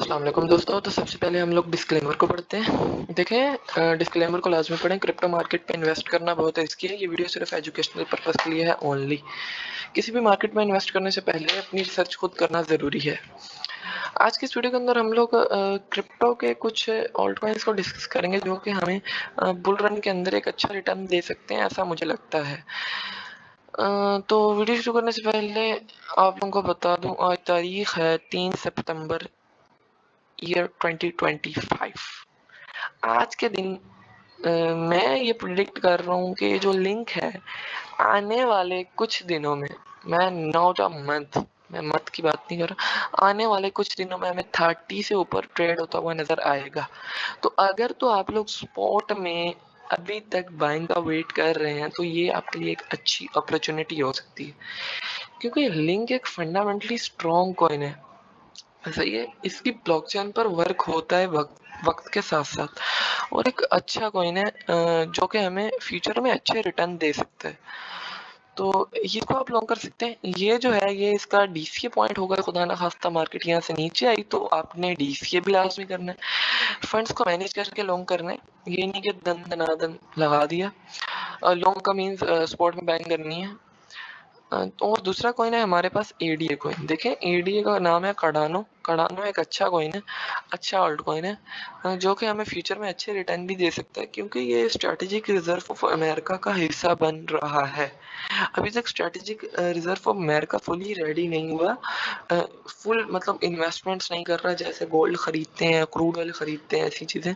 अस्सलाम वालेकुम दोस्तों। तो सबसे पहले हम लोग डिस्क्लेमर को पढ़ते हैं। देखें, डिस्क्लेमर को लाजमी पढ़ें। क्रिप्टो मार्केट पे इन्वेस्ट करना बहुत रिस्की है। ये वीडियो सिर्फ एजुकेशनल पर्पस के लिए है ओनली। किसी भी मार्केट में इन्वेस्ट करने से पहले अपनी रिसर्च खुद करना ज़रूरी है। आज की इस वीडियो के अंदर हम लोग क्रिप्टो के कुछ ऑल्ट कॉइन्स को डिस्कस करेंगे जो कि हमें बुल रन के अंदर एक अच्छा रिटर्न दे सकते हैं, ऐसा मुझे लगता है। तो वीडियो शुरू करने से पहले आप लोगों को बता दूं, आज तारीख है 3 सितंबर ईयर 2025। आज के दिन मैं ये प्रिडिक्ट कर रहा हूँ कि जो लिंक है आने वाले कुछ दिनों में, मैं नॉट अ मंथ, मैं मंथ की बात नहीं कर रहा, आने वाले कुछ दिनों में हमें 30 से ऊपर ट्रेड होता हुआ नजर आएगा। तो अगर तो आप लोग स्पॉट में अभी तक बाइंग का वेट कर रहे हैं तो ये आपके लिए एक अच्छी अपॉर्चुनिटी हो सकती है, क्योंकि लिंक एक फंडामेंटली स्ट्रॉन्ग कॉइन है। सही है, इसकी ब्लॉकचेन पर वर्क होता है वक्त वक्त के साथ साथ, और एक अच्छा कॉइन है जो कि हमें फ्यूचर में अच्छे रिटर्न दे सकता है। तो इसको आप लॉन्ग कर सकते हैं। ये जो है ये इसका डीसीए पॉइंट होगा, खुदा ना खास्ता मार्केट यहाँ से नीचे आई तो आपने डीसीए भी लाजमी करना है, फंड्स को मैनेज करके लॉन्ग करना है। ये नहीं कि दन दनादन लगा दिया। लॉन्ग का मीन्स स्पॉट में बाइंग करनी है। और दूसरा कॉइन है हमारे पास एडीए कॉइन। देखें, एडीए का नाम है कार्डानो। कार्डानो एक अच्छा कॉइन है, अच्छा ऑल्ट कॉइन है, जो कि हमें फ्यूचर में अच्छे रिटर्न भी दे सकता है, क्योंकि ये स्ट्रेटेजिक रिजर्व ऑफ अमेरिका का हिस्सा बन रहा है। अभी तक strategic reserve of America fully ready नहीं हुआ, फुल मतलब इन्वेस्टमेंट्स नहीं कर रहा, जैसे गोल्ड खरीदते हैं, क्रूड ऑयल खरीदते हैं, ऐसी चीज़ें।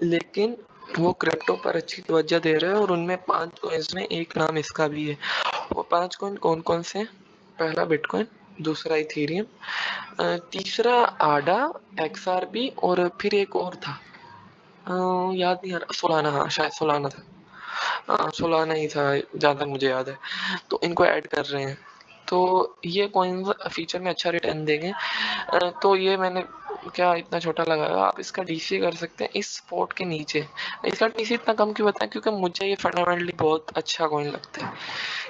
लेकिन वो क्रिप्टो पर अच्छी तवज्जो दे रहे हैं, और उनमें 5 कॉइन्स में एक नाम इसका भी है। वो 5 कॉइन कौन कौन से हैं? पहला बिटकॉइन, दूसरा इथेरियम, तीसरा आडा, एक्सआरपी, और फिर एक और था, याद नहीं आ रहा, सोलाना। हाँ, शायद सोलाना था। हाँ, सोलाना ही था जहाँ तक मुझे याद है। तो इनको ऐड कर रहे हैं, तो ये कॉइन्स फ्यूचर में अच्छा रिटर्न देंगे। तो ये मैंने क्या इतना छोटा लगाया, आप इसका डीसी कर सकते हैं इस स्पॉट के नीचे। इसका डीसी इतना कम क्यों बताएं, क्योंकि मुझे ये फंडामेंटली बहुत अच्छा कॉइन लगता है,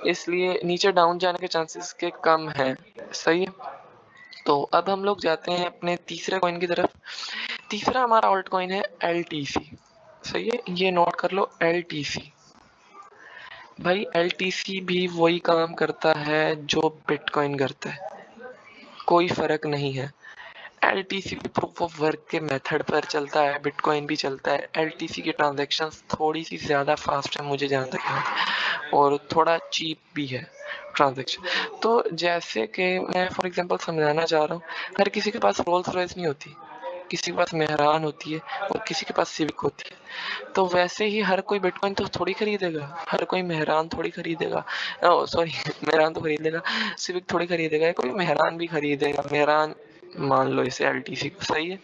इसलिए नीचे डाउन जाने के चांसेस के कम हैं। सही है। तो अब हम लोग जाते हैं अपने तीसरे कॉइन की तरफ। तीसरा हमारा ऑल्ट कॉइन है एलटीसी। सही है, ये नोट कर लो, एलटीसी। भाई एलटीसी भी वही काम करता है जो बिटकॉइन करता है, कोई फर्क नहीं है। एलटीसी भी प्रूफ ऑफ वर्क के मेथड पर चलता है, बिटकॉइन भी चलता है। एलटीसी की ट्रांजैक्शंस थोड़ी सी ज़्यादा फास्ट है मुझे जहाँ तक याद है, और थोड़ा चीप भी है ट्रांजैक्शन। तो जैसे कि मैं फॉर एग्जांपल समझाना चाह रहा हूँ, हर किसी के पास रोल्स रॉयस नहीं होती, किसी के पास मेहरान होती है, और किसी के पास सिविक होती है। तो वैसे ही हर कोई बिटकॉइन तो थोड़ी खरीदेगा, हर कोई मेहरान थोड़ी खरीदेगा, सॉरी मेहरान तो खरीदेगा, सिविक थोड़ी खरीदेगा, कोई मेहरान भी खरीदेगा। मेहरान मान लो इसे एलटीसी को। सही है।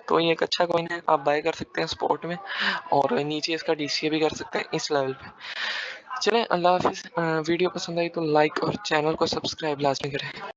तो ये एक अच्छा कॉइन है, आप बाय कर सकते हैं स्पॉट में, और नीचे इसका डीसीए भी कर सकते हैं इस लेवल पे। चलें, अल्लाह हाफिज़। वीडियो पसंद आई तो लाइक और चैनल को सब्सक्राइब लाजमी करें।